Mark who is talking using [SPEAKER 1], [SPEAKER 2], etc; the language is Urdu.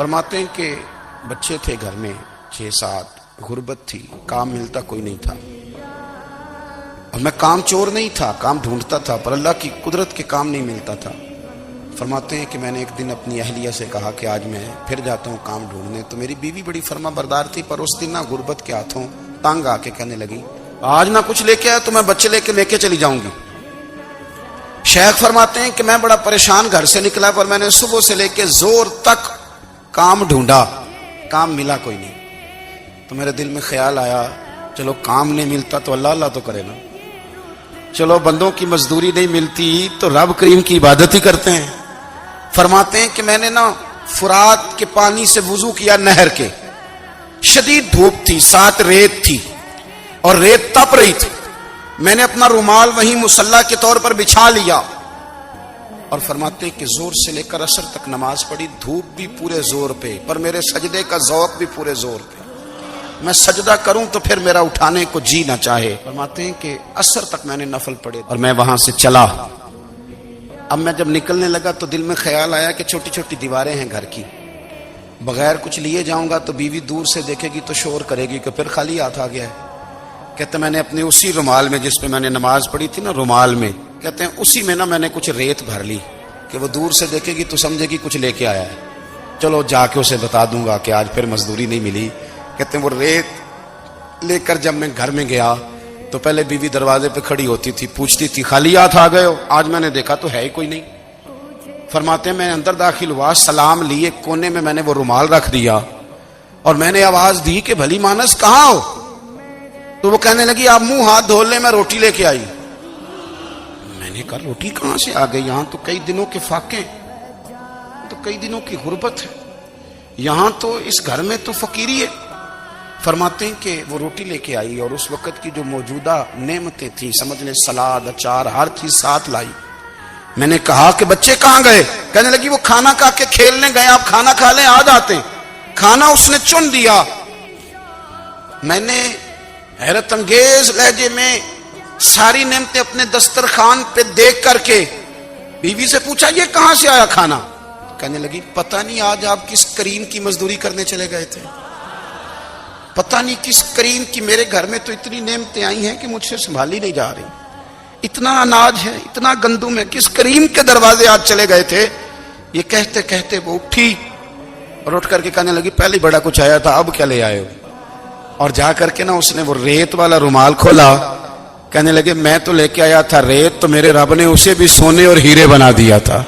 [SPEAKER 1] فرماتے ہیں کہ بچے تھے گھر میں 6-7، غربت تھی، کام ملتا کوئی نہیں تھا، اور میں کام چور نہیں تھا، کام ڈھونڈتا تھا، پر اللہ کی قدرت کے کام نہیں ملتا تھا۔ فرماتے ہیں کہ میں نے ایک دن اپنی اہلیہ سے کہا کہ آج میں پھر جاتا ہوں کام ڈھونڈنے، تو میری بیوی بڑی فرما بردار تھی، پر اس دن نہ غربت کے ہاتھوں تنگ آ کے کہنے لگی آج نہ کچھ لے کے آیا تو میں بچے لے کے چلی جاؤں گی۔ شیخ فرماتے ہیں کہ میں بڑا پریشان گھر سے نکلا، پر میں نے صبح سے لے کے زور تک کام ڈھونڈا، کام ملا کوئی نہیں۔ تو میرے دل میں خیال آیا چلو کام نہیں ملتا تو اللہ تو کرے نا، چلو بندوں کی مزدوری نہیں ملتی تو رب کریم کی عبادت ہی کرتے ہیں۔ فرماتے ہیں کہ میں نے فرات کے پانی سے وضو کیا، نہر کے، شدید دھوپ تھی، ساتھ ریت تھی اور ریت تپ رہی تھی، میں نے اپنا رومال وہیں مصلی کے طور پر بچھا لیا، اور فرماتے ہیں کہ زور سے لے کر عصر تک نماز پڑھی، دھوپ بھی پورے زور پہ، پر میرے سجدے کا ذوق بھی پورے زور پہ، میں سجدہ کروں تو پھر میرا اٹھانے کو جی نہ چاہے۔ فرماتے ہیں کہ عصر تک میں نے نفل پڑھے اور میں وہاں سے چلا۔ اب میں جب نکلنے لگا تو دل میں خیال آیا کہ چھوٹی چھوٹی دیواریں ہیں گھر کی، بغیر کچھ لیے جاؤں گا تو بیوی دور سے دیکھے گی تو شور کرے گی کہ پھر خالی ہاتھ آ گیا ہے۔ کہتے میں نے اپنے اسی رومال میں جس پہ میں نے نماز پڑھی تھی رومال میں، کہتے ہیں اسی میں میں نے کچھ ریت بھر لی کہ وہ دور سے دیکھے گی تو سمجھے گی کچھ لے کے آیا ہے، چلو جا کے اسے بتا دوں گا کہ آج پھر مزدوری نہیں ملی۔ کہتے ہیں وہ ریت لے کر جب میں گھر میں گیا تو پہلے بیوی دروازے پہ کھڑی ہوتی تھی، پوچھتی تھی خالی ہاتھ آ گئے ہو؟ آج میں نے دیکھا تو ہے ہی کوئی نہیں۔ فرماتے ہیں میں اندر داخل ہوا، سلام لیے، کونے میں نے وہ رومال رکھ دیا اور میں نے آواز دی کہ بھلی مانس کہاں ہو؟ تو وہ کہنے لگی آپ منہ ہاتھ دھو لیں، میں روٹی لے کے آئی۔ میں نے کہا روٹی کہاں سے آ گئی؟ یہاں تو کئی دنوں کے فاقے، تو کئی دنوں کی غربت ہے، یہاں تو اس گھر میں تو فقیری ہے۔ فرماتے ہیں کہ وہ روٹی لے کے آئی اور اس وقت کی جو موجودہ نعمتیں تھیں، سمجھ لیں سلاد، اچار، ہر چیز ساتھ لائی۔ میں نے کہا کہ بچے کہاں گئے؟ کہنے لگی وہ کھانا کھا کے کھیلنے گئے، آپ کھانا کھا لیں آ جاتے ہیں۔ کھانا اس نے چن دیا۔ میں نے حیرت انگیز لہجے میں ساری نعمتیں اپنے دسترخوان پہ دیکھ کر کے بیوی سے پوچھا یہ کہاں سے آیا کھانا؟ کہنے لگی پتہ نہیں آج آپ کس کریم کی مزدوری کرنے چلے گئے تھے، پتہ نہیں کس کریم کی، میرے گھر میں تو اتنی نعمتیں آئی ہیں کہ مجھ سے سنبھالی نہیں جا رہی، اتنا اناج ہے، اتنا گندم ہے، کس کریم کے دروازے آج چلے گئے تھے؟ یہ کہتے کہتے وہ اٹھی اور اٹھ کر کے کہنے لگی پہلے بڑا کچھ آیا تھا، اب کیا لے آئے ہو؟ اور جا کر کے اس نے وہ ریت والا رومال کھولا، کہنے لگے میں تو لے کے آیا تھا ریت، تو میرے رب نے اسے بھی سونے اور ہیرے بنا دیا تھا۔